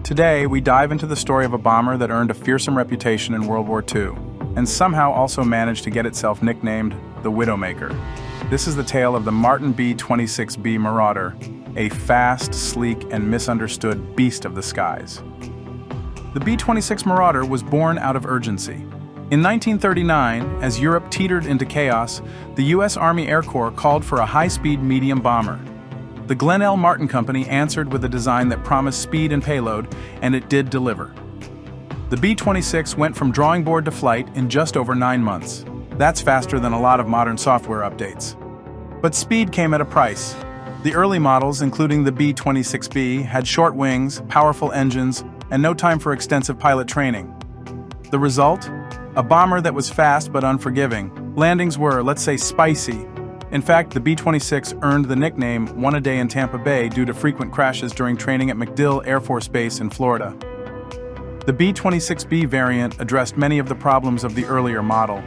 Today, we dive into the story of a bomber that earned a fearsome reputation in World War II, and somehow also managed to get itself nicknamed the Widowmaker. This is the tale of the Martin B-26B Marauder, a fast, sleek, and misunderstood beast of the skies. The B-26 Marauder was born out of urgency. In 1939, as Europe teetered into chaos, the U.S. Army Air Corps called for a high-speed medium bomber. The Glenn L. Martin Company answered with a design that promised speed and payload, and it did deliver. The B-26 went from drawing board to flight in just over 9 months. That's faster than a lot of modern software updates. But speed came at a price. The early models, including the B-26B, had short wings, powerful engines, and no time for extensive pilot training. The result? A bomber that was fast but unforgiving. Landings were, let's say, spicy. In fact, the B-26 earned the nickname "One a Day in Tampa Bay" due to frequent crashes during training at MacDill Air Force Base in Florida. The B-26B variant addressed many of the problems of the earlier model.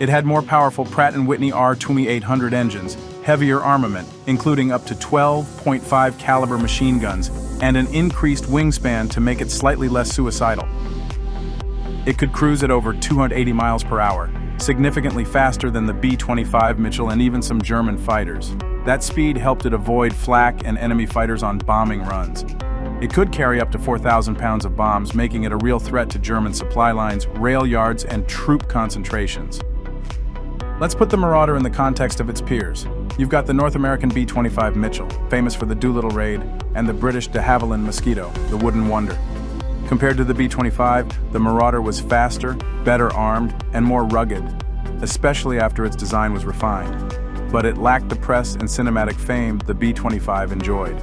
It had more powerful Pratt Whitney R-2800 engines, heavier armament, including up to 12.5 caliber machine guns, and an increased wingspan to make it slightly less suicidal. It could cruise at over 280 miles per hour, significantly faster than the B-25 Mitchell and even some German fighters. That speed helped it avoid flak and enemy fighters on bombing runs. It could carry up to 4,000 pounds of bombs, making it a real threat to German supply lines, rail yards, and troop concentrations. Let's put the Marauder in the context of its peers. You've got the North American B-25 Mitchell, famous for the Doolittle raid, and the British de Havilland Mosquito, the Wooden Wonder. Compared to the B-25, the Marauder was faster, better armed, and more rugged, especially after its design was refined. But it lacked the press and cinematic fame the B-25 enjoyed.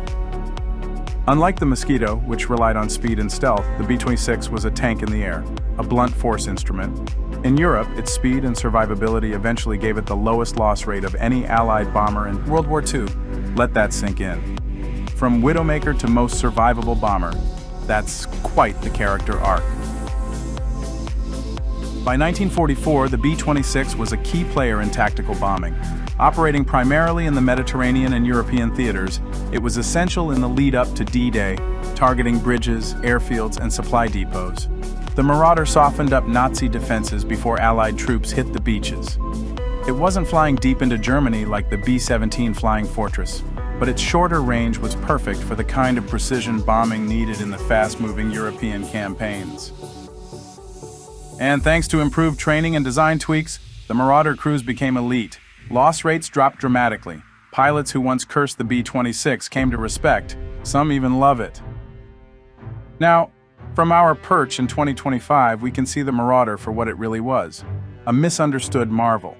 Unlike the Mosquito, which relied on speed and stealth, the B-26 was a tank in the air, a blunt force instrument. In Europe, its speed and survivability eventually gave it the lowest loss rate of any Allied bomber in World War II. Let that sink in. From Widowmaker to most survivable bomber, that's quite the character arc. By 1944, the B-26 was a key player in tactical bombing. Operating primarily in the Mediterranean and European theaters, it was essential in the lead-up to D-Day, targeting bridges, airfields, and supply depots. The Marauder softened up Nazi defenses before Allied troops hit the beaches. It wasn't flying deep into Germany like the B-17 Flying Fortress, but its shorter range was perfect for the kind of precision bombing needed in the fast-moving European campaigns. And thanks to improved training and design tweaks, the Marauder crews became elite. Loss rates dropped dramatically. Pilots who once cursed the B-26 came to respect, some even love it. Now, from our perch in 2025, we can see the Marauder for what it really was, a misunderstood marvel.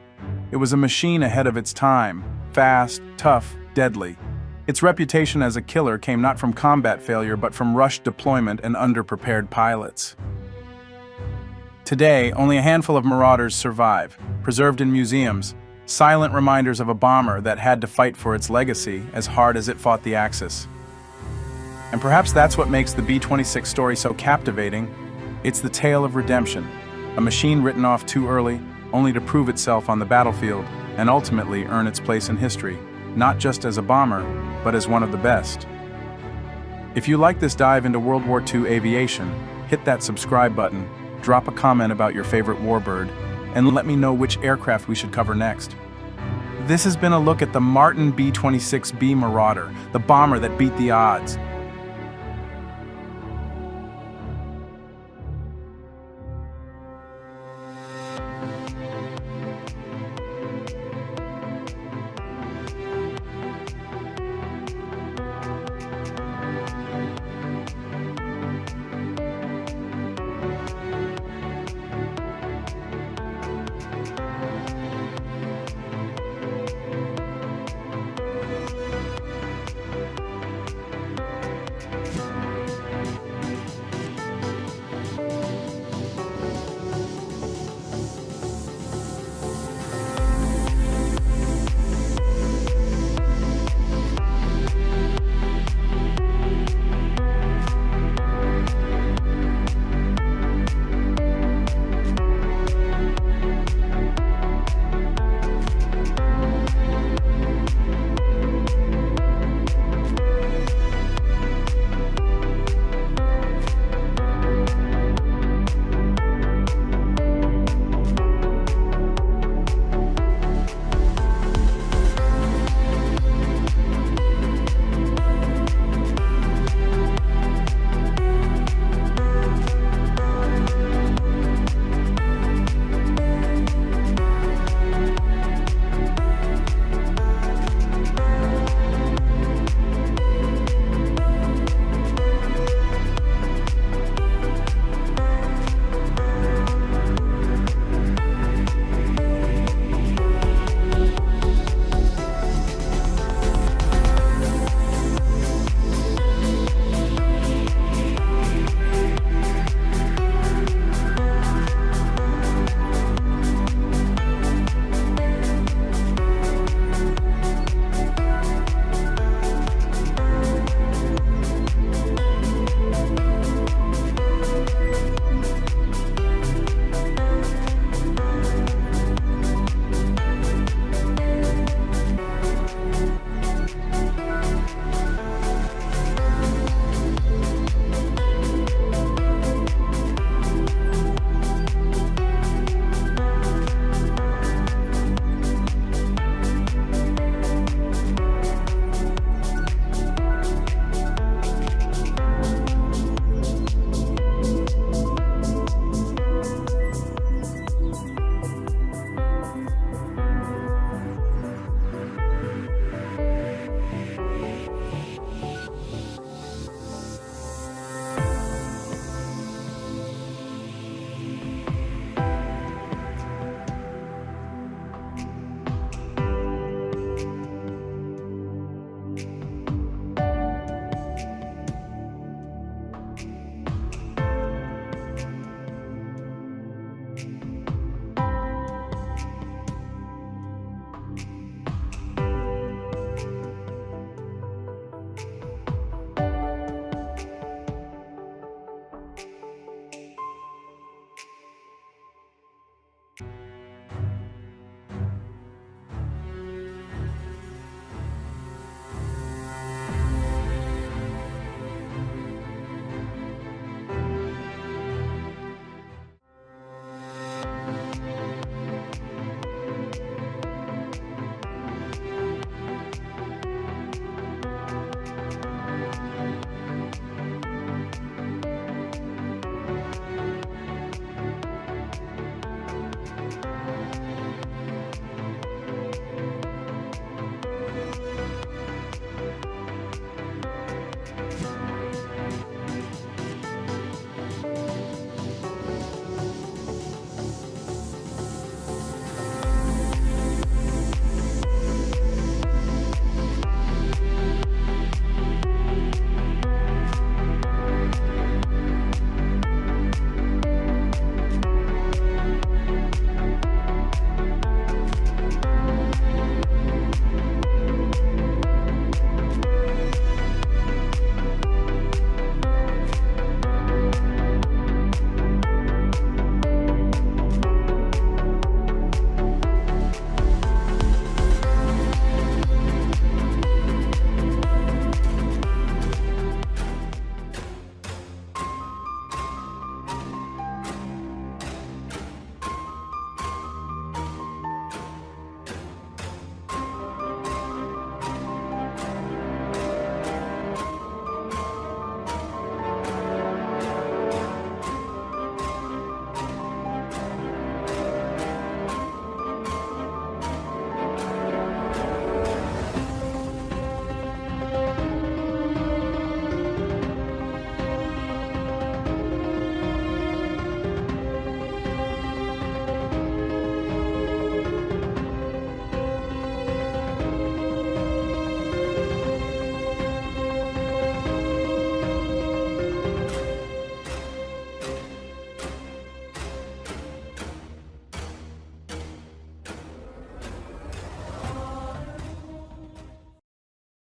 It was a machine ahead of its time, fast, tough, deadly. Its reputation as a killer came not from combat failure but from rushed deployment and underprepared pilots. Today, only a handful of Marauders survive, preserved in museums, silent reminders of a bomber that had to fight for its legacy as hard as it fought the Axis. And perhaps that's what makes the B-26 story so captivating. It's the tale of redemption, a machine written off too early, only to prove itself on the battlefield and ultimately earn its place in history, not just as a bomber, but as one of the best. If you like this dive into World War II aviation, hit that subscribe button, drop a comment about your favorite warbird, and let me know which aircraft we should cover next. This has been a look at the Martin B-26B Marauder, the bomber that beat the odds.